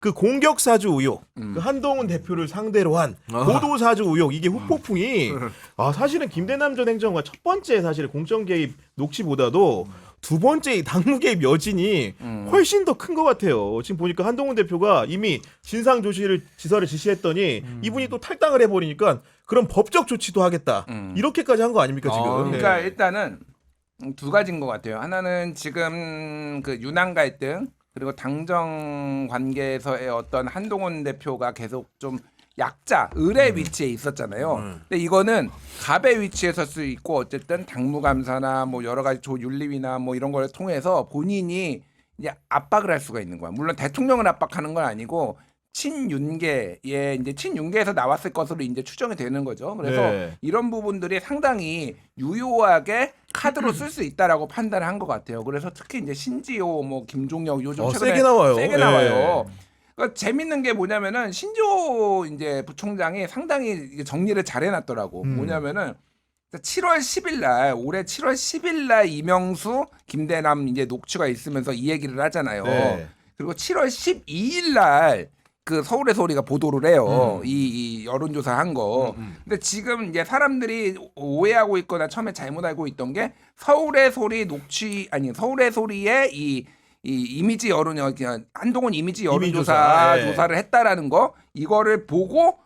그 공격 사주 의혹, 그 한동훈 대표를 상대로 한 보도 사주 의혹 이게 후폭풍이 사실은 김대남 전 행정관 첫 번째 사실 공정 개입 녹취보다도 두 번째 이 당무 개입 여진이 훨씬 더 큰 것 같아요. 지금 보니까 한동훈 대표가 이미 진상 조치를 지서를 지시했더니 이분이 또 탈당을 해버리니까 그럼 법적 조치도 하겠다 이렇게까지 한 거 아닙니까 지금? 그러니까 네. 일단은 두 가지인 것 같아요. 하나는 지금 그 윤한 갈등 그리고 당정 관계에서의 어떤 한동훈 대표가 계속 좀 약자, 을의 위치에 있었잖아요. 근데 이거는 갑의 위치에 설 수 있고 어쨌든 당무감사나 뭐 여러 가지 조윤리위나 뭐 이런 걸 통해서 본인이 이제 압박을 할 수가 있는 거야. 물론 대통령을 압박하는 건 아니고 친윤계에 이제 친윤계에서 나왔을 것으로 이제 추정이 되는 거죠. 그래서 네. 이런 부분들이 상당히 유효하게 카드로 쓸 수 있다라고 판단한 것 같아요. 그래서 특히 이제 신지호, 뭐 김종혁 요즘 최근에 세게 나와요. 세게 네. 나와요. 그러니까 재밌는 게 뭐냐면은 신지호 이제 부총장이 상당히 이게 정리를 잘 해놨더라고. 뭐냐면은 7월 10일 날 올해 7월 10일 날 이명수, 김대남 이제 녹취가 있으면서 이 얘기를 하잖아요. 네. 그리고 7월 12일 날 그 서울의 소리가 보도를 해요. 이 여론조사 한 거. 근데 지금 이제 사람들이 오해하고 있거나 처음에 잘못 알고 있던 게 서울의 소리 녹취 아니 서울의 소리의 이 이미지 여론 한동훈 이미지 여론조사 네. 조사를 했다라는 거 이거를 보고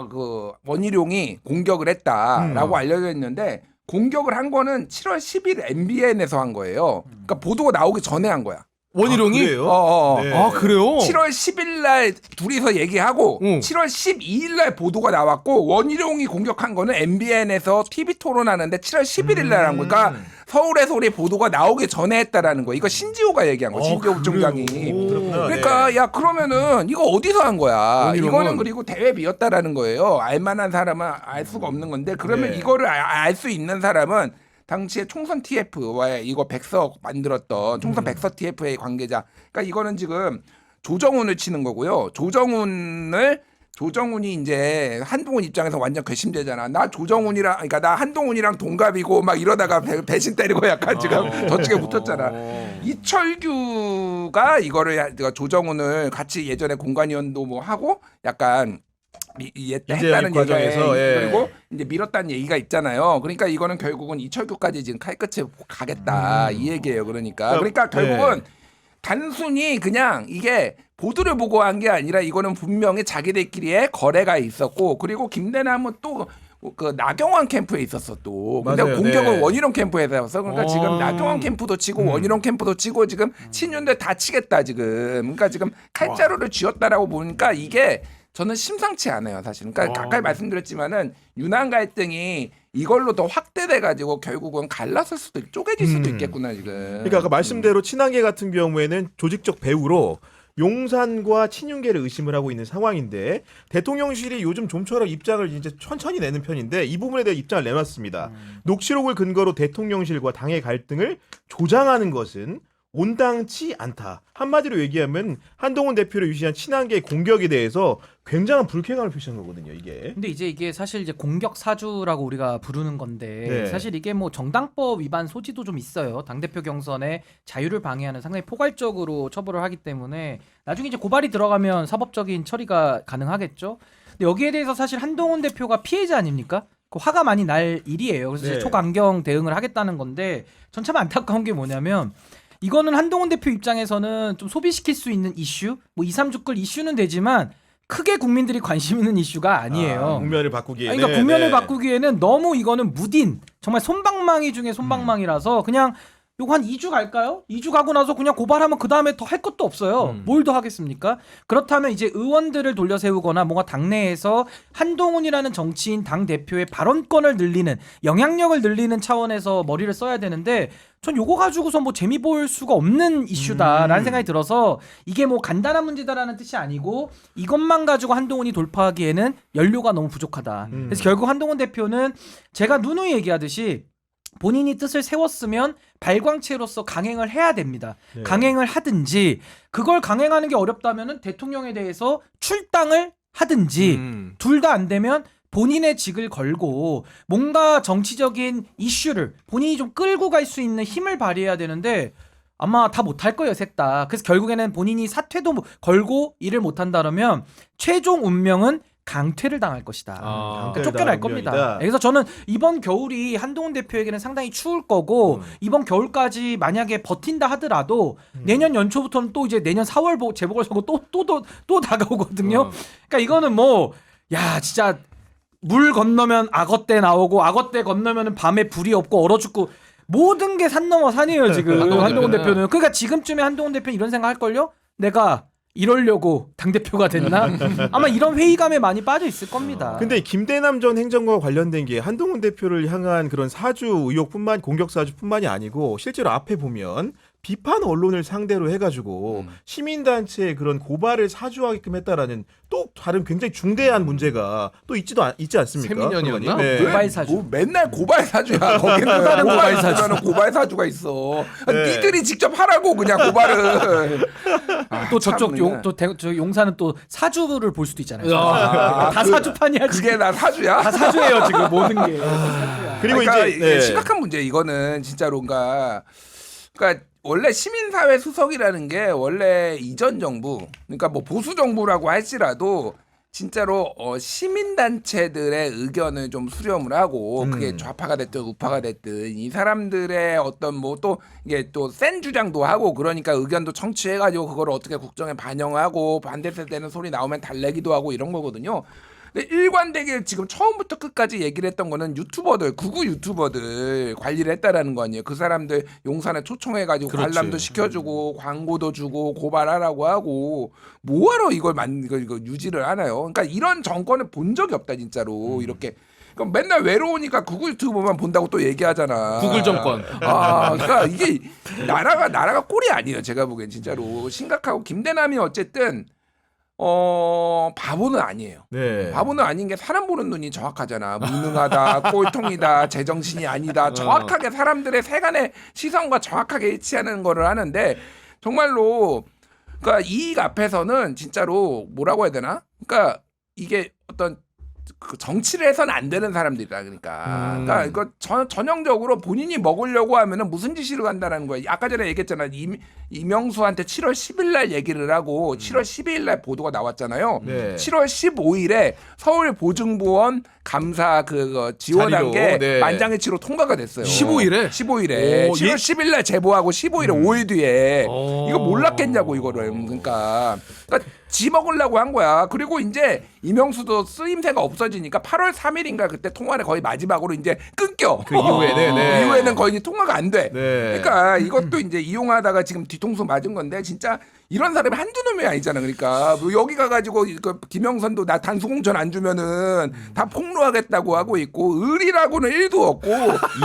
그 원희룡이 공격을 했다라고 알려져 있는데 공격을 한 거는 7월 10일 MBN에서 한 거예요. 그러니까 보도가 나오기 전에 한 거야. 원희룡이? 그래요? 네. 아 그래요? 7월 10일 날 둘이서 얘기하고 7월 12일 날 보도가 나왔고 원희룡이 공격한 거는 MBN에서 TV 토론하는데 7월 11일 날 한 거니까 그러니까 서울의 소리 보도가 나오기 전에 했다라는 거. 이거 신지호가 얘기한 거. 신지호 부총장이. 그렇구나. 그러니까 네. 야 그러면은 이거 어디서 한 거야? 원희룡은? 이거는 그리고 대회 비었다라는 거예요. 알만한 사람은 알 수가 없는 건데 그러면 네. 이거를 알 수 있는 사람은 당시에 총선 TF와의 이거 백석 만들었던 총선 백석 TF의 관계자. 그러니까 이거는 지금 조정훈을 치는 거고요. 조정훈이 이제 한동훈 입장에서 완전 괘씸되잖아. 나 조정훈이랑 그러니까 나 한동훈이랑 동갑이고 막 이러다가 배신 때리고 약간 지금 저쪽에 붙었잖아. 이철규가 이거를 조정훈을 같이 예전에 공관위원도 뭐 하고 약간 했다는 과정에서, 얘기가 예. 그리고 이제 밀었다는 얘기가 있잖아요. 그러니까 이거는 결국은 이철규까지 지금 칼끝에 가겠다 이 얘기예요. 그러니까 결국은 단순히 그냥 이게 보도를 보고 한 게 아니라 이거는 분명히 자기들끼리의 거래가 있었고 그리고 김대남은 또 그 나경원 캠프에 있었어 또. 근데 맞아요. 공격은 네. 원희룡 캠프에서 했어. 그러니까 지금 나경원 캠프도 치고 원희룡 캠프도 치고 지금 친윤들 다 치겠다 지금. 그러니까 지금 칼자루를 쥐었다라고 보니까 이게 저는 심상치 않아요 사실. 그러니까 가까이 말씀드렸지만은 윤한 갈등이 이걸로 더 확대돼 가지고 결국은 갈라설 수도 쪼개질 수도 있겠구나 지금. 그러니까 아까 말씀대로 친한계 같은 경우에는 조직적 배후로 용산과 친윤계를 의심을 하고 있는 상황인데 대통령실이 요즘 좀처럼 입장을 이제 천천히 내는 편인데 이 부분에 대해 입장을 내놨습니다. 녹취록을 근거로 대통령실과 당의 갈등을 조장하는 것은 온당치 않다. 한마디로 얘기하면 한동훈 대표를 유시한 친한계의 공격에 대해서 굉장한 불쾌감을 표시한 거거든요. 이게. 근데 이게 사실 이제 공격 사주라고 우리가 부르는 건데 네. 사실 이게 뭐 정당법 위반 소지도 좀 있어요. 당대표 경선의 자유를 방해하는 상당히 포괄적으로 처벌을 하기 때문에 나중에 이제 고발이 들어가면 사법적인 처리가 가능하겠죠. 근데 여기에 대해서 사실 한동훈 대표가 피해자 아닙니까? 그 화가 많이 날 일이에요. 그래서 네. 이제 초강경 대응을 하겠다는 건데 전 참 안타까운 게 뭐냐면 이거는 한동훈 대표 입장에서는 좀 소비시킬 수 있는 이슈, 뭐 2, 3주끌 이슈는 되지만 크게 국민들이 관심 있는 이슈가 아니에요. 국면을 바꾸기에는. 그러니까 국면을 네. 바꾸기에는 너무 이거는 무딘, 정말 솜방망이 중에 솜방망이라서 그냥 요거 한 2주 갈까요? 2주 가고 나서 그냥 고발하면 그 다음에 더 할 것도 없어요. 뭘 더 하겠습니까? 그렇다면 이제 의원들을 돌려 세우거나 뭔가 당내에서 한동훈이라는 정치인 당 대표의 발언권을 늘리는 영향력을 늘리는 차원에서 머리를 써야 되는데 전 요거 가지고서 뭐 재미 볼 수가 없는 이슈다라는 생각이 들어서 이게 뭐 간단한 문제다라는 뜻이 아니고 이것만 가지고 한동훈이 돌파하기에는 연료가 너무 부족하다. 그래서 결국 한동훈 대표는 제가 누누이 얘기하듯이 본인이 뜻을 세웠으면 발광체로서 강행을 해야 됩니다. 네. 강행을 하든지 그걸 강행하는 게 어렵다면은 대통령에 대해서 출당을 하든지 둘 다 안 되면 본인의 직을 걸고 뭔가 정치적인 이슈를 본인이 좀 끌고 갈 수 있는 힘을 발휘해야 되는데 아마 다 못할 거예요, 셋 다. 그래서 결국에는 본인이 사퇴도 걸고 일을 못한다면 최종 운명은 강퇴를 당할 것이다. 그러니까 쫓겨날 겁니다. 그래서 저는 이번 겨울이 한동훈 대표에게는 상당히 추울 거고 이번 겨울까지 만약에 버틴다 하더라도 내년 연초부터는 또 이제 내년 4월 재보궐선거 또 다가오거든요. 그러니까 이거는 뭐 야 진짜 물 건너면 악어떼 나오고 악어떼 건너면 밤에 불이 없고 얼어 죽고 모든 게 산 넘어 산이에요 지금 한동훈 대표는. 그러니까 지금쯤에 한동훈 대표는 이런 생각 할걸요? 내가 이러려고 당대표가 됐나? 아마 이런 회의감에 많이 빠져 있을 겁니다. 근데 김대남 전 행정관과 관련된 게 한동훈 대표를 향한 그런 사주 의혹뿐만 공격 사주뿐만이 아니고 실제로 앞에 보면 비판 언론을 상대로 해가지고 시민단체의 그런 고발을 사주하게끔 했다라는 또 다른 굉장히 중대한 문제가 또 있지 않습니까? 세민연이었나? 네. 고발 사주. 뭐 맨날 고발 사주야. 거기는 다른 고발 고발 사주. 사주는 고발 사주가 있어. 네. 니들이 직접 하라고 그냥 고발을. 또 저쪽 참, 용, 저 용사는 또 사주를 볼 수도 있잖아요. 아, 다 그- 사주판이야 지금. 그게 나 사주야? 다 사주예요 지금 모든 게. 그리고 그러니까 이제 이게 심각한 문제 이거는 진짜로 그러니까 원래 시민사회 수석이라는 게 원래 이전 정부 그러니까 뭐 보수 정부라고 할지라도 진짜로 시민단체들의 의견을 좀 수렴을 하고 그게 좌파가 됐든 우파가 됐든 이 사람들의 어떤 뭐 또 이게 또 센 주장도 하고 그러니까 의견도 청취해가지고 그걸 어떻게 국정에 반영하고 반대 세대는 소리 나오면 달래기도 하고 이런 거거든요. 근데 일관되게 지금 처음부터 끝까지 얘기를 했던 거는 유튜버들, 극우 유튜버들 관리를 했다라는 거 아니에요. 그 사람들 용산에 초청해가지고 그렇지. 관람도 시켜주고 광고도 주고 고발하라고 하고 뭐하러 이걸 이거 유지를 하나요? 그러니까 이런 정권을 본 적이 없다 진짜로 이렇게. 그러니까 맨날 외로우니까 극우 유튜버만 본다고 또 얘기하잖아. 구글 정권. 아, 그러니까 이게 나라가 꼴이 아니에요. 제가 보기엔 진짜로 심각하고 김대남이 어쨌든. 바보는 아니에요. 네. 바보는 아닌 게 사람 보는 눈이 정확하잖아. 무능하다, 꼴통이다, 제정신이 아니다. 정확하게 사람들의 세간의 시선과 정확하게 일치하는 거를 하는데 정말로 그러니까 이익 앞에서는 진짜로 뭐라고 해야 되나? 그러니까 이게 어떤 그 정치를 해서는 안 되는 사람들이다. 그러니까 이거 전형적으로 본인이 먹으려고 하면은 무슨 짓을 한다라는 거야. 아까 전에 얘기했잖아. 이명수한테 7월 10일 날 얘기를 하고 7월 12일 날 보도가 나왔잖아요. 네. 7월 15일에 서울 보증보험 감사 그 지원한 자리로, 게 네. 만장일치로 통과가 됐어요. 15일에? 15일에 오, 7월 10일 날 제보하고 15일에 5일 뒤에 오. 이거 몰랐겠냐고 이거를. 그러니까 지 먹으려고 한 거야. 그리고 이제 이명수도 쓰임새가 없어지니까 8월 3일인가 그때 통화를 거의 마지막으로 이제 끊겨. 그 이후에는, 네. 이후에는 거의 이제 통화가 안 돼. 네. 그러니까 이것도 이제 이용하다가 지금 뒤통수 맞은 건데 진짜 이런 사람이 한두 놈이 아니잖아. 그러니까 뭐 여기 가가지고 김영선도 나 단수공천 안 주면은 다 폭로하겠다고 하고 있고 의리라고는 1도 없고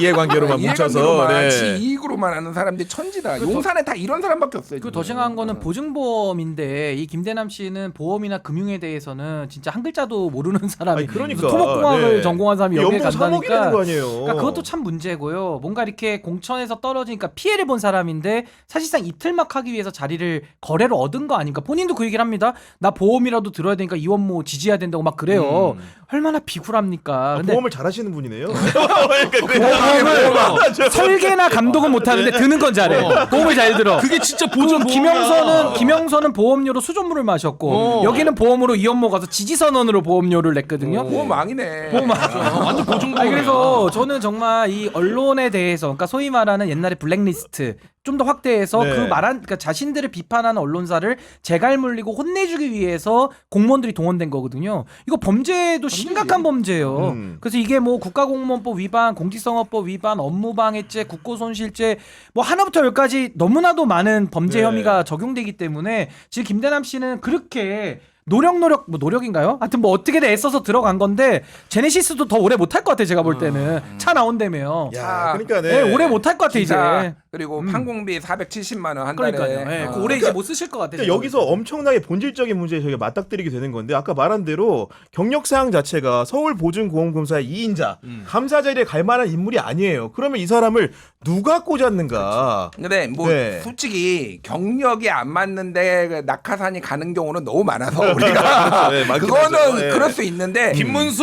이해관계로만 뭉쳐서 이해관계로만 지 네. 이익으로만 하는 사람들이 천지다. 용산에 다 이런 사람밖에 없어요. 그 지금. 더 심한 거는 보증보험인데 이 김대남 씨는 보험이나 금융에 대해서는 진짜 한 글자도 모르는 사람이 아니, 그러니까. 토목공학을 네. 전공한 사람이 여기에 연봉 3억이라는 간다니까 거 아니에요. 그러니까 그것도 참 문제고요. 뭔가 이렇게 공천에서 떨어지니까 피해를 본 사람인데 사실상 이틀막 하기 위해서 자리를 거래로 얻은 거 아닙니까? 본인도 그 얘기를 합니다. 나 보험이라도 들어야 되니까 이원모 지지해야 된다고 막 그래요. 얼마나 비굴합니까? 근데 보험을 잘하시는 분이네요. 보험을 설계나 감독은 못하는데 드는 건 잘해. 보험을 잘 들어. 그게 진짜 보증 김영선은 보험료로 수돗물을 마셨고 여기는 보험으로 이원모 가서 지지선언으로 보험료를 냈거든요. 보험 망이네. 보험 완전 보증. 아니 그래서 저는 정말 이 언론에 대해서 그러니까 소위 말하는 옛날에 블랙리스트 좀 더 확대해서 네. 그 말한 그러니까 자신들을 비판하는 언론사를 재갈 물리고 혼내주기 위해서 공무원들이 동원된 거거든요. 이거 범죄도 심각한 범죄예요. 그래서 이게 뭐 국가공무원법 위반, 공직선거법 위반, 업무방해죄, 국고손실죄 뭐 하나부터 열까지 너무나도 많은 범죄 네. 혐의가 적용되기 때문에 지금 김대남 씨는 그렇게 노력인가요? 하여튼 뭐 어떻게든 애써서 들어간 건데 제네시스도 더 오래 못할 것 같아 제가 볼 때는 차 나온다며. 야, 그러니까 네, 네. 오래 못할 것 같아 기사, 이제. 그리고 판공비 470만 원 한 달에. 그러니까요. 네, 그 올해 이제 못 쓰실 것 같아. 그러니까 여기서 엄청나게 본질적인 문제에 저희가 맞닥뜨리게 되는 건데 아까 말한 대로 경력 사항 자체가 서울보증보험공사의 2인자 감사 자리에 갈 만한 인물이 아니에요. 그러면 이 사람을 누가 꽂았는가? 근데 뭐 네. 솔직히 경력이 안 맞는데 그 낙하산이 가는 경우는 너무 많아서 우리가 네, 많긴 그거는 하죠. 네. 그럴 수 있는데 김문수.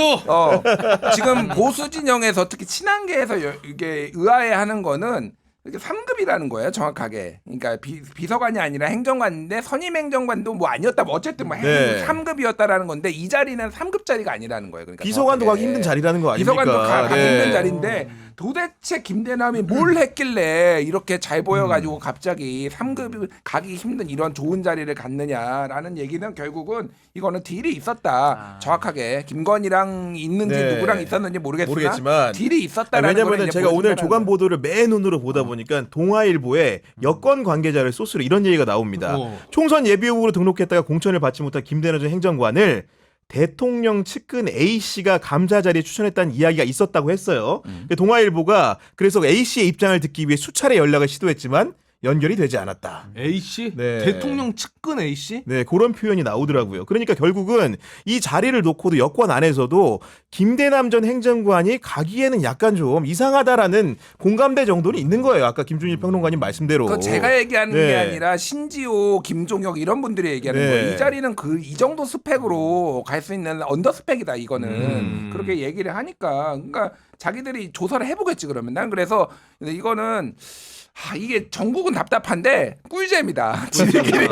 지금 보수 진영에서 특히 친한계에서 이게 의아해하는 거는 이게 3급이라는 거예요, 정확하게. 그러니까 비서관이 아니라 행정관인데 선임 행정관도 뭐 아니었다. 뭐 어쨌든 뭐 네. 3급이었다라는 건데 이 자리는 3급 자리가 아니라는 거예요. 그러니까 비서관도 가기 힘든 자리라는 거 아닙니까? 비서관도 가기 네. 힘든 자리인데 도대체 김대남이 뭘 했길래 이렇게 잘 보여가지고 갑자기 3급 가기 힘든 이런 좋은 자리를 갖느냐라는 얘기는 결국은 이거는 딜이 있었다. 정확하게 김건희랑 있는지 네. 누구랑 있었는지 모르겠지만 딜이 있었다라는 왜냐면은 거를 이제 제가 오늘 보여준다는 조간 보도를 맨눈으로 보다 보니까 동아일보에 여권 관계자를 소스로 이런 얘기가 나옵니다. 총선 예비 후보로 등록했다가 공천을 받지 못한 김대남 전 행정관을 대통령 측근 A씨가 감사 자리에 추천했다는 이야기가 있었다고 했어요. 동아일보가 그래서 A씨의 입장을 듣기 위해 수차례 연락을 시도했지만 연결이 되지 않았다. A씨? 네. 대통령 측근 A씨? 네, 그런 표현이 나오더라고요. 그러니까 결국은 이 자리를 놓고도 여권 안에서도 김대남 전 행정관이 가기에는 약간 좀 이상하다라는 공감대 정도는 있는 거예요. 아까 김준일 평론가님 말씀대로. 그 제가 얘기하는 네. 게 아니라 신지호, 김종혁 이런 분들이 얘기하는 네. 거예요. 이 자리는 이 정도 스펙으로 갈 수 있는 언더 스펙이다 이거는. 그렇게 얘기를 하니까 그러니까 자기들이 조사를 해보겠지 그러면. 난 그래서 이거는 이게 전국은 답답한데 꿀잼이다. 지들끼리.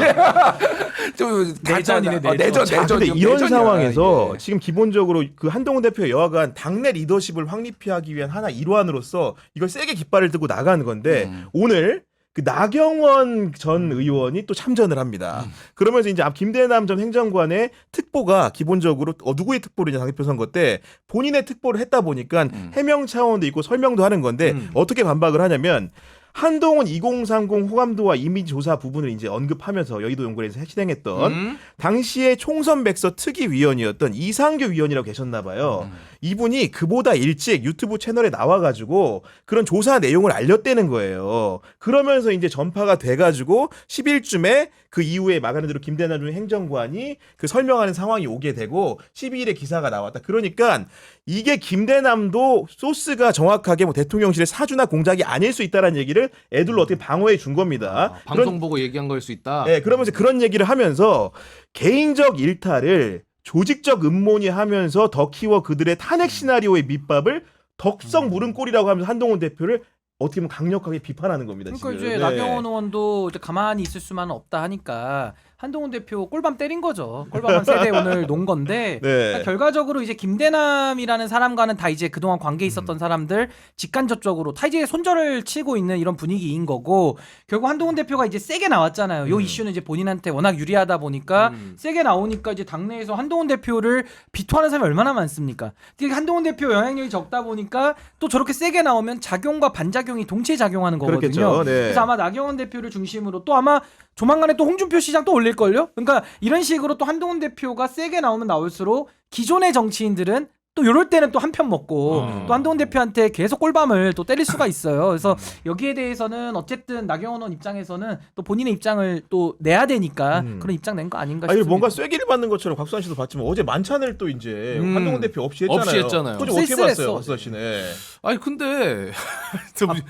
좀 내전이네, 내전. 내전. 자, 근데 지금 이런 내전이야, 상황에서 이게. 지금 기본적으로 그 한동훈 대표 여하간 당내 리더십을 확립하기 위한 하나 일환으로서 이걸 세게 깃발을 들고 나가는 건데 오늘 그 나경원 전 의원이 또 참전을 합니다. 그러면서 이제 김대남 전 행정관의 특보가 기본적으로 누구의 특보를 당대표 선거 때 본인의 특보를 했다 보니까 해명 차원도 있고 설명도 하는 건데 어떻게 반박을 하냐면 한동훈 2030 호감도와 이미지 조사 부분을 이제 언급하면서 여의도 연구원에서 실행했던 당시에 총선 백서 특위위원이었던 이상규 위원이라고 계셨나 봐요. 이분이 그보다 일찍 유튜브 채널에 나와가지고 그런 조사 내용을 알렸다는 거예요. 그러면서 이제 전파가 돼가지고 10일쯤에 그 이후에 말하는 대로 김대남 전 행정관이 그 설명하는 상황이 오게 되고 12일에 기사가 나왔다. 그러니까 이게 김대남도 소스가 정확하게 뭐 대통령실의 사주나 공작이 아닐 수 있다는 얘기를 애들로 어떻게 방어해 준 겁니다. 방송 보고 얘기한 걸 수 있다. 네, 그러면서 그런 얘기를 하면서 개인적 일탈을 조직적 음모니 하면서 더 키워 그들의 탄핵 시나리오의 밑밥을 덕성 물은 꼴이라고 하면서 한동훈 대표를 어떻게 보면 강력하게 비판하는 겁니다. 그러니까 지금. 이제 네. 나경원 의원도 이제 가만히 있을 수만은 없다 하니까 한동훈 대표 꼴밤 때린 거죠. 꼴밤 한 세대 오늘 논 건데 네. 그러니까 결과적으로 이제 김대남이라는 사람과는 다 이제 그동안 관계 있었던 사람들 직간접적으로 다 이제 손절을 치고 있는 이런 분위기인 거고 결국 한동훈 대표가 이제 세게 나왔잖아요. 요 이슈는 이제 본인한테 워낙 유리하다 보니까 세게 나오니까 이제 당내에서 한동훈 대표를 비토하는 사람이 얼마나 많습니까? 특히 한동훈 대표 영향력이 적다 보니까 또 저렇게 세게 나오면 작용과 반작용이 동시에 작용하는 거거든요. 그렇겠죠. 네. 그래서 아마 나경원 대표를 중심으로 또 아마 조만간에 또 홍준표 시장 또 올릴걸요? 그러니까 이런 식으로 또 한동훈 대표가 세게 나오면 나올수록 기존의 정치인들은 또 이럴 때는 또 한편 먹고 또 한동훈 대표한테 계속 꼴밤을 또 때릴 수가 있어요. 그래서 여기에 대해서는 어쨌든 나경원 의원 입장에서는 또 본인의 입장을 또 내야 되니까 그런 입장 낸 거 아닌가 아니 싶습니다. 뭔가 쇠기를 받는 것처럼 곽수환 씨도 봤지만 어제 만찬을 또 이제 한동훈 대표 없이 했잖아요. 없이 했잖아요. 그거 좀 어떻게 쓸쓸했어. 봤어요, 곽수환 씨네. 아니 근데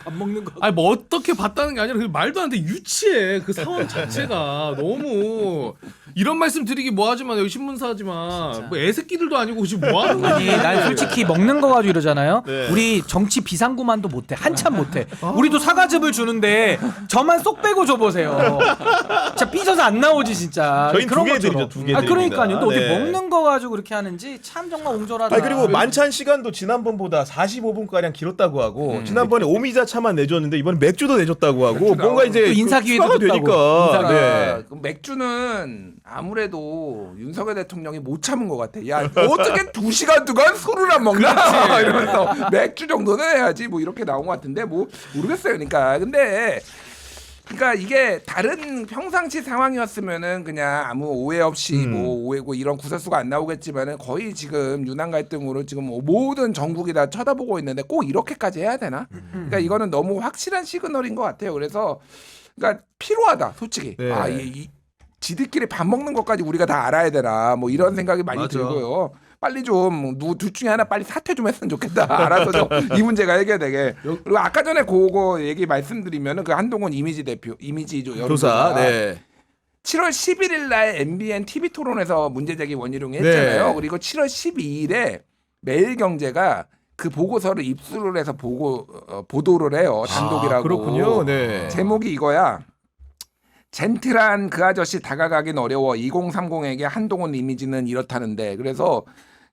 밥 먹는 거. 아니 뭐 어떻게 봤다는 게 아니라 그 말도 안 돼. 유치해. 그 상황 자체가 너무 이런 말씀 드리기 뭐하지만 여기 신문사지만 뭐 애새끼들도 아니고 지금 뭐 하는 거지? 아니, 난 솔직히 먹는 거 가지고 이러잖아요. 네. 우리 정치 비상구만도 못해. 한참 못해. 우리도 사과즙을 주는데 저만 쏙 빼고 줘보세요. 진짜 삐져서 안 나오지 진짜. 저희는 그런 두 개 것처럼. 드리죠, 두개 그러니까요. 또 드립니다. 어떻게 네. 먹는 거 가지고 그렇게 하는지 참 정말 옹졸하다. 아니 그리고 만찬 시간도 지난번보다 45분 가량 길었다고 하고 지난번에 오미자 차만 내줬는데 이번에 맥주도 내줬다고 하고 맥주 뭔가 이제 또 인사 기회도 추가가 줬다고. 되니까. 인사 네. 그 맥주는 아무래도 윤석열 대통령이 못 참은 것 같아. 야 어떻게 2시간 동안 술을 안 먹나 이러면서 맥주 정도는 해야지 뭐 이렇게 나온 것 같은데 뭐 모르겠어요. 그러니까 이게 다른 평상시 상황이었으면은 그냥 아무 오해 없이 뭐 오해고 이런 구설수가 안 나오겠지만은 거의 지금 유난 갈등으로 지금 모든 전국이 다 쳐다보고 있는데 꼭 이렇게까지 해야 되나? 그러니까 이거는 너무 확실한 시그널인 것 같아요. 그래서 그러니까 필요하다, 솔직히. 네. 지들끼리 밥 먹는 것까지 우리가 다 알아야 되나? 뭐 이런 생각이 많이 맞아. 들고요. 빨리 좀 둘 중에 하나 빨리 사퇴 좀 했으면 좋겠다. 알아서 좀 이 문제가 해결되게. 그리고 아까 전에 그거 얘기 말씀드리면은 그 한동훈 이미지 조사. 네. 7월 11일 날 MBN TV 토론에서 문제 제기 원희룡이 했잖아요. 네. 그리고 7월 12일에 매일경제가 그 보고서를 입수를 해서 보도를 해요. 단독이라고. 그렇군요. 네. 제목이 이거야. 젠틀한 그 아저씨 다가가긴 어려워. 2030에게 한동훈 이미지는 이렇다는데. 그래서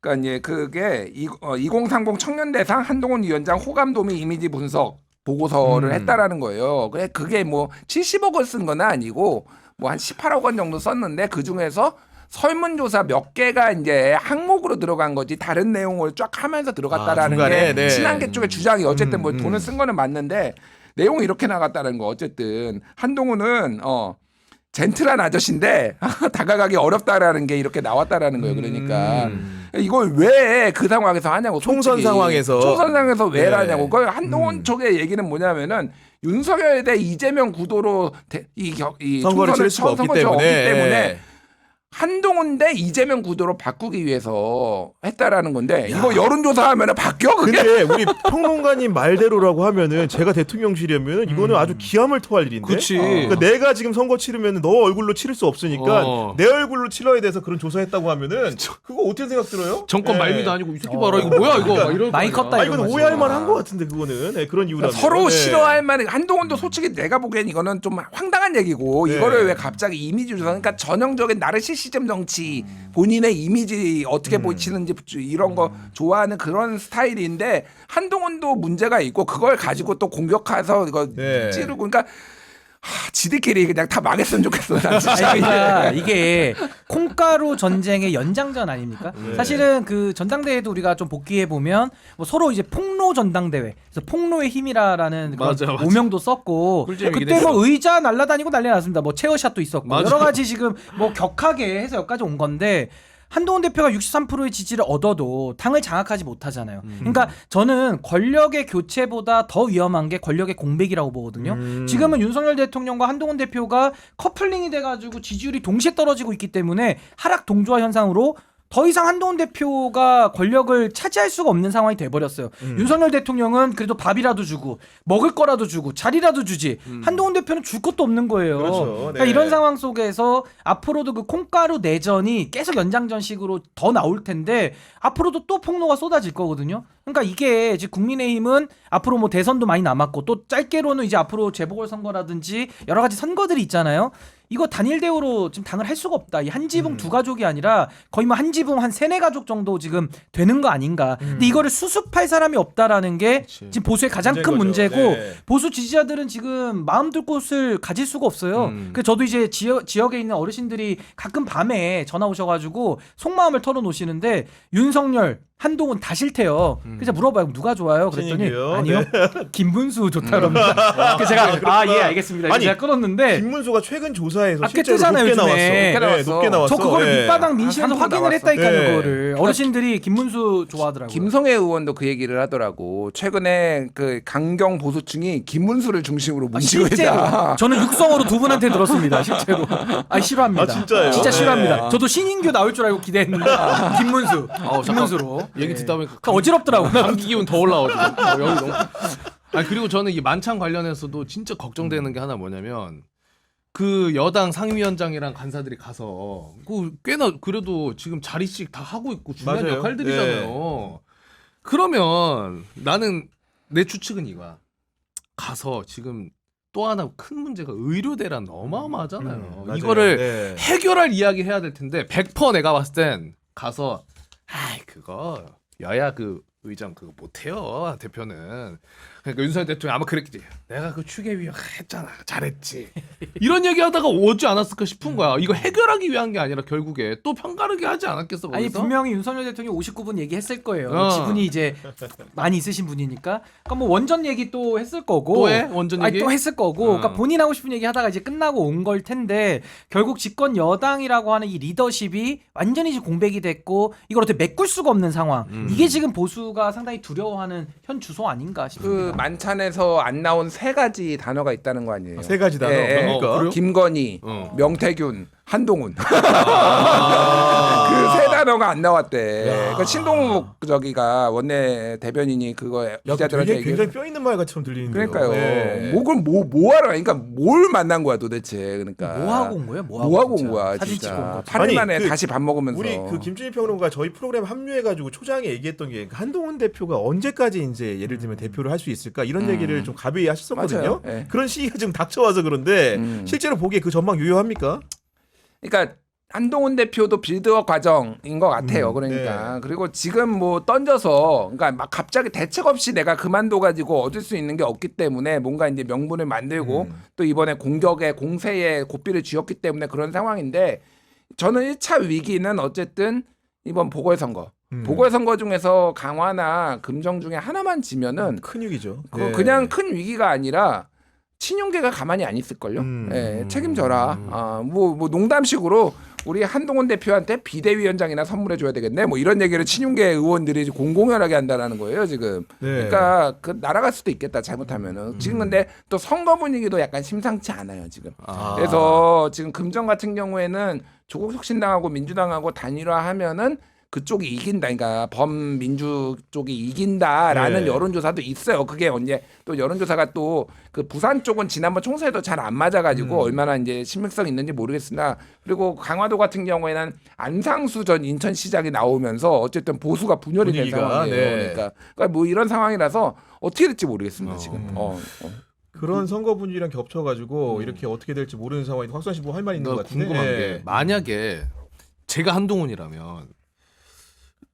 그러니까 이제 그게 2030 청년대상 한동훈 위원장 호감도미 이미지 분석 보고서를 했다라는 거예요. 그게 뭐 70억을 쓴 건 아니고 뭐 한 18억 원 정도 썼는데 그 중에서 설문조사 몇 개가 이제 항목으로 들어간 거지 다른 내용을 쫙 하면서 들어갔다라는 중간에, 게 네. 친한계 쪽의 주장이 어쨌든 뭐 돈을 쓴 거는 맞는데 내용이 이렇게 나갔다는 거. 어쨌든 한동훈은 젠틀한 아저씨인데 다가가기 어렵다라는 게 이렇게 나왔다라는 거예요. 그러니까 이걸 왜 그 상황에서 하냐고. 총선 솔직히. 상황에서. 총선 상황에서 왜 네. 하냐고. 그 한동훈 쪽의 얘기는 뭐냐면은 윤석열 대 이재명 구도로 이 선거를 치를 수가 없기 때문에. 한동훈 대 이재명 구도로 바꾸기 위해서 했다라는 건데 이거 여론조사하면 바뀌어 그게? 근데 우리 평론가님 말대로라고 하면은 제가 대통령실이면은 이거는 아주 기함을 토할 일인데. 그치. 그러니까 내가 지금 선거 치르면은 너 얼굴로 치를 수 없으니까 내 얼굴로 치러야 돼서 그런 조사했다고 하면은 그거 어떻게 생각 들어요? 정권 네. 말미도 아니고 이 새끼 봐라 이거 뭐야 이거 막 이럴 많이 거 아니야. 컸다 아 이런 이건 거지. 오해할 만한 것 같은데 그거는 그런 이유라면 서로 싫어할 만한 한동훈도 솔직히 내가 보기엔 이거는 좀 황당한 얘기고 네. 이거를 왜 갑자기 이미지 조사 그러니까 전형적인 나르시시즘 정치 본인의 이미지 어떻게 보이시는지 이런 거 좋아하는 그런 스타일인데 한동훈도 문제가 있고 그걸 가지고 또 공격해서 이거 네. 찌르고 그러니까 지들끼리 그냥 다 망했으면 좋겠어. 난 진짜. 아니, 그러니까 이게 콩가루 전쟁의 연장전 아닙니까? 네. 사실은 그 전당대회도 우리가 좀 복귀해 보면 뭐 서로 이제 폭로 전당대회, 그래서 폭로의 힘이라라는 그런 맞아. 오명도 썼고 꿀잼이긴 그때 했어. 뭐 의자 날라다니고 난리 났습니다. 뭐 체어샷도 있었고 맞아. 여러 가지 지금 뭐 격하게 해서 여기까지 온 건데. 한동훈 대표가 63%의 지지를 얻어도 당을 장악하지 못하잖아요. 그러니까 저는 권력의 교체보다 더 위험한 게 권력의 공백이라고 보거든요. 지금은 윤석열 대통령과 한동훈 대표가 커플링이 돼가지고 지지율이 동시에 떨어지고 있기 때문에 하락 동조화 현상으로 더 이상 한동훈 대표가 권력을 차지할 수가 없는 상황이 돼버렸어요. 윤석열 대통령은 그래도 밥이라도 주고 먹을 거라도 주고 자리라도 주지 한동훈 대표는 줄 것도 없는 거예요. 그렇죠. 그러니까 네. 이런 상황 속에서 앞으로도 그 콩가루 내전이 계속 연장전식으로 더 나올 텐데 앞으로도 또 폭로가 쏟아질 거거든요. 그러니까 이게 지금 국민의힘은 앞으로 뭐 대선도 많이 남았고 또 짧게로는 이제 앞으로 재보궐선거라든지 여러 가지 선거들이 있잖아요. 이거 단일 대우로 지금 당을 할 수가 없다. 이 한 지붕 두 가족이 아니라 거의 뭐 한 지붕 한 세네 가족 정도 지금 되는 거 아닌가. 근데 이거를 수습할 사람이 없다라는 게 지금 보수의 가장 큰 문제인 문제고 거죠. 네. 보수 지지자들은 지금 마음 둘 곳을 가질 수가 없어요. 그래서 저도 이제 지역에 있는 어르신들이 가끔 밤에 전화 오셔가지고 속마음을 털어놓으시는데 윤석열 한동훈 다 싫대요. 그래서 물어봐요. 누가 좋아요? 그랬더니 신인규요? 아니요. 김문수 좋다 그럽니다. 그래서 제가 예 알겠습니다. 아니, 제가 끊었는데 김문수가 최근 조사에서 꽤 실제로 뜨잖아요, 높게 요즘에. 나왔어. 높게 나왔어. 높게 나왔어. 저 그거를 네. 밑바닥 민심에서 한 확인을 나왔어. 했다니까요. 네. 그거를 어르신들이 김문수 좋아하더라고요. 김성애 의원도 그 얘기를 하더라고. 최근에 그 강경 보수층이 김문수를 중심으로 뭉치고 실제로 있다. 저는 육성으로 두 분한테 들었습니다. 실제로. 아 싫어합니다. 아, 진짜요? 진짜 네. 싫어합니다. 저도 신인규 나올 줄 알고 기대했는데 김문수, 김문수로. 얘기 듣다 보니까 어지럽더라고요. 감기 기운 더 올라오고 여기 너무. 아 그리고 저는 이 만찬 관련해서도 진짜 걱정되는 게 하나 뭐냐면 그 여당 상임위원장이랑 간사들이 가서 그 꽤나 그래도 지금 자리씩 다 하고 있고 중요한 맞아요. 역할들이잖아요. 그러면 나는 내 추측은 이거야. 가서 지금 또 하나 큰 문제가 의료 대란 어마어마하잖아요. 맞아요. 이거를 네. 해결할 이야기 해야 될 텐데 100% 내가 봤을 땐 가서 아이 그거 여야 그 의장 그거 못해요 대표는. 그러니까 윤석열 대통령이 아마 그랬겠지. 내가 그 추계위원 했잖아 잘했지. 이런 얘기하다가 오지 않았을까 싶은 거야. 이거 해결하기 위한 게 아니라 결국에 또 편가르게 하지 않았겠어. 아니 거기서? 분명히 윤석열 대통령이 59분 얘기했을 거예요. 어. 지분이 이제 많이 있으신 분이니까. 그러니까 뭐 원전 얘기 또 했을 거고. 또 해? 원전 아니, 얘기? 또 했을 거고. 그러니까 본인 하고 싶은 얘기 하다가 이제 끝나고 온 걸 텐데 결국 집권 여당이라고 하는 이 리더십이 완전히 지금 공백이 됐고 이걸 어떻게 메꿀 수가 없는 상황. 이게 지금 보수가 상당히 두려워하는 현 주소 아닌가 싶습니다. 그 만찬에서 안 나온 세 가지 단어가 있다는 거 아니에요? 세 가지 단어. 그러니까. 김건희, 어. 명태균, 한동훈. 아. 그 세 단어 단어가 안 나왔대. 야. 그러니까 신동욱 저기가 원내 대변인이 그거 야, 기자들한테 되게 굉장히 뼈 있는 말 같이처럼 들리는데요. 그러니까요. 네. 뭐 하러 그러니까 뭘 만난 거야 도대체. 그러니까 뭐 하고 온 거예요? 뭐 하고 온 거야 사진 찍고 온 진짜. 거. 8일 아니, 만에 그 다시 밥 먹으면서. 우리 그 김준일 평론가 저희 프로그램 합류해가지고 초장에 얘기했던 게 한동훈 대표가 언제까지 이제 예를 들면 대표를 할 수 있을까 이런 얘기를 좀 가벼이 하셨었거든요. 맞아요. 예. 그런 시기가 지금 닥쳐와서 그런데 실제로 보기에 그 전망 유효합니까? 그러니까 한동훈 대표도 빌드업 과정인 것 같아요. 그러니까 네. 그리고 지금 뭐 던져서 그러니까 막 갑자기 대책 없이 내가 그만둬 가지고 얻을 수 있는 게 없기 때문에 뭔가 이제 명분을 만들고 또 이번에 공격에 공세에 고삐를 쥐었기 때문에 그런 상황인데 저는 1차 위기는 어쨌든 이번 보궐선거. 보궐선거 중에서 강화나 금정 중에 하나만 지면은 큰 위기죠. 그냥 큰 위기가 아니라 친윤계가 가만히 안 있을걸요. 예, 책임져라. 뭐 농담식으로 우리 한동훈 대표한테 비대위원장이나 선물해줘야 되겠네. 뭐 이런 얘기를 친윤계 의원들이 공공연하게 한다라는 거예요 지금. 네. 그러니까 그 날아갈 수도 있겠다 잘못하면은. 지금 근데 또 선거 분위기도 약간 심상치 않아요 지금. 그래서 지금 금정 같은 경우에는 조국혁신당하고 민주당하고 단일화하면은 그쪽이 이긴다, 그러니까 범민주 쪽이 이긴다라는 네. 여론조사도 있어요. 그게 언제 또 여론조사가 또 그 부산 쪽은 지난번 총선에도 잘 안 맞아가지고 얼마나 이제 신빙성 있는지 모르겠으나 그리고 강화도 같은 경우에는 안상수 전 인천시장이 나오면서 어쨌든 보수가 분열이 된 분위기가, 상황이에요. 네. 그러니까 뭐 이런 상황이라서 어떻게 될지 모르겠습니다 지금. 그런 선거 분위기랑 겹쳐가지고 이렇게 어떻게 될지 모르는 상황인데 확선 씨 뭐 할 말 있는 것 나 같은데. 궁금한 네. 게 만약에 제가 한동훈이라면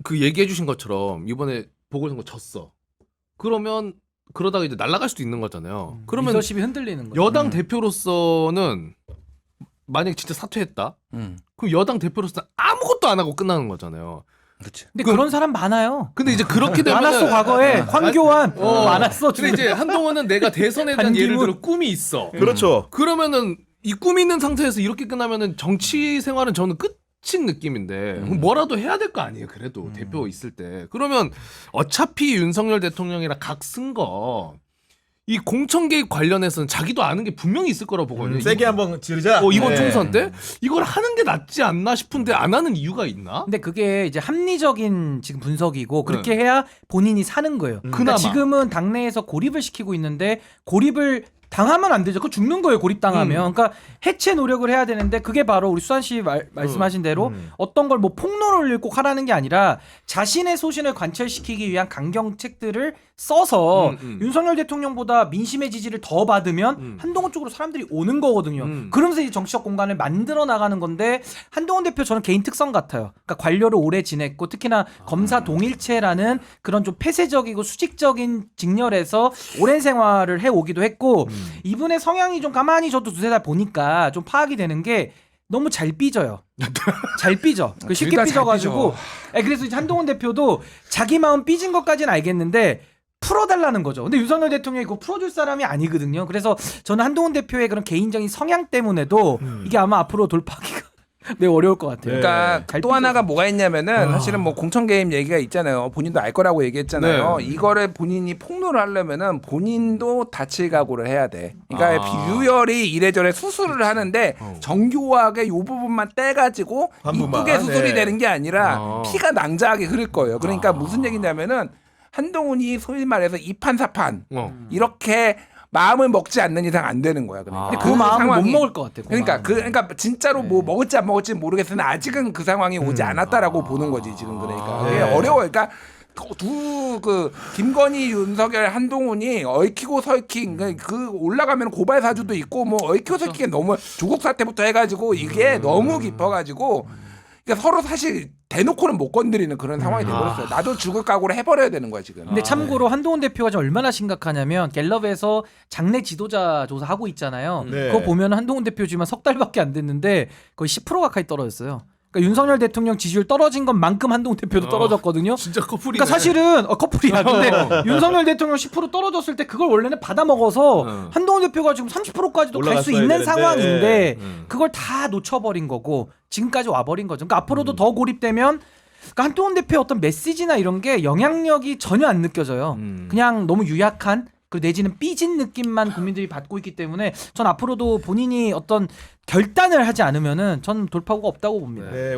그 얘기해주신 것처럼 이번에 보궐선거 졌어. 그러면 그러다가 이제 날아갈 수도 있는 거잖아요. 그러면 리더십이 흔들리는 거죠. 여당 대표로서는 만약에 진짜 사퇴했다. 그럼 여당 대표로서는 아무것도 안 하고 끝나는 거잖아요. 그렇지. 근데 그런 사람 많아요. 근데 이제 그렇게 되면 많았어 과거에 황교안 많았어. 근데 이제 한동훈은 내가 대선에 대한 예를 반기문. 들어 꿈이 있어. 그렇죠. 그러면은 이 꿈 있는 상태에서 이렇게 끝나면은 정치 생활은 저는 끝인 느낌인데 그럼 뭐라도 해야 될 거 아니에요. 그래도 대표 있을 때. 그러면 어차피 윤석열 대통령이랑 각 쓴 거 이 공천 개입 관련해서는 자기도 아는 게 분명히 있을 거라고 보거든요. 세게 한번 지르자. 이번 네. 총선 때 이걸 하는 게 낫지 않나 싶은데 안 하는 이유가 있나? 근데 그게 이제 합리적인 지금 분석이고 그렇게 해야 본인이 사는 거예요. 그러니까 그나마. 지금은 당내에서 고립을 시키고 있는데 고립을 당하면 안 되죠. 그거 죽는 거예요. 고립당하면. 그러니까 해체 노력을 해야 되는데 그게 바로 우리 수환 씨 말씀하신 대로 어떤 걸 뭐 폭로를 꼭 하라는 게 아니라 자신의 소신을 관철시키기 위한 강경책들을 써서 윤석열 대통령보다 민심의 지지를 더 받으면 한동훈 쪽으로 사람들이 오는 거거든요. 그러면서 이 정치적 공간을 만들어 나가는 건데 한동훈 대표 저는 개인 특성 같아요. 그러니까 관료를 오래 지냈고 특히나 검사 동일체라는 그런 좀 폐쇄적이고 수직적인 직렬에서 오랜 생활을 해오기도 했고 이분의 성향이 좀 가만히 저도 두세 달 보니까 좀 파악이 되는 게 너무 잘 삐져요. 잘 삐져. 그 쉽게 둘다 잘 삐져가지고. 그래서 이제 한동훈 대표도 자기 마음 삐진 것까지는 알겠는데 풀어달라는 거죠. 근데 윤석열 대통령이 그거 풀어줄 사람이 아니거든요. 그래서 저는 한동훈 대표의 그런 개인적인 성향 때문에도 이게 아마 앞으로 돌파하기가 매우 어려울 것 같아요. 그러니까 잘 또 삐져서. 하나가 뭐가 있냐면은 사실은 뭐 공천 개입 얘기가 있잖아요. 본인도 알 거라고 얘기했잖아요. 네. 이거를 본인이 폭로를 하려면은 본인도 다칠 각오를 해야 돼. 그러니까 유열이 이래저래 수술을 하는데 정교하게 요 부분만 떼가지고 한 부분만. 이쁘게 수술이 네. 되는 게 아니라 피가 낭자하게 흐를 거예요. 그러니까 무슨 얘기냐면은 한동훈이 소위 말해서 이판사판 이렇게 마음을 먹지 않는 이상 안 되는 거야. 그러니까 근데 그 마음을 못 먹을 것 같아요. 그러니까 진짜로 뭐 먹을지 안 먹을지 모르겠으나 아직은 그 상황이 오지 않았다라고 보는 거지 지금. 그러니까 그게 어려워요. 그러니까 그 김건희, 윤석열, 한동훈이 얽히고 설킨 그 올라가면 고발 사주도 있고 뭐 얽히고 설킨 너무 조국 사태부터 해가지고 이게 너무 깊어가지고. 그러니까 서로 사실 대놓고는 못 건드리는 그런 상황이 돼버렸어요. 나도 죽을 각오를 해버려야 되는 거야 지금. 근데 참고로 한동훈 대표가 지금 얼마나 심각하냐면 갤럽에서 장내 지도자 조사하고 있잖아요. 네. 그거 보면 한동훈 대표 지금 석 달밖에 안 됐는데 거의 10% 가까이 떨어졌어요. 그러니까 윤석열 대통령 지지율 떨어진 것만큼 한동훈 대표도 떨어졌거든요. 진짜 커플이네. 그러니까 사실은 커플이야. 근데 윤석열 대통령 10% 떨어졌을 때 그걸 원래는 받아 먹어서 한동훈 대표가 지금 30%까지도 갈 수 올라갔어야 있는 되는데. 상황인데 그걸 다 놓쳐버린 거고 지금까지 와버린 거죠. 그러니까 앞으로도 더 고립되면 그러니까 한동훈 대표의 어떤 메시지나 이런 게 영향력이 전혀 안 느껴져요. 그냥 너무 유약한 그리고 내지는 삐진 느낌만 국민들이 받고 있기 때문에 전 앞으로도 본인이 어떤 결단을 하지 않으면은 전 돌파구가 없다고 봅니다. 네.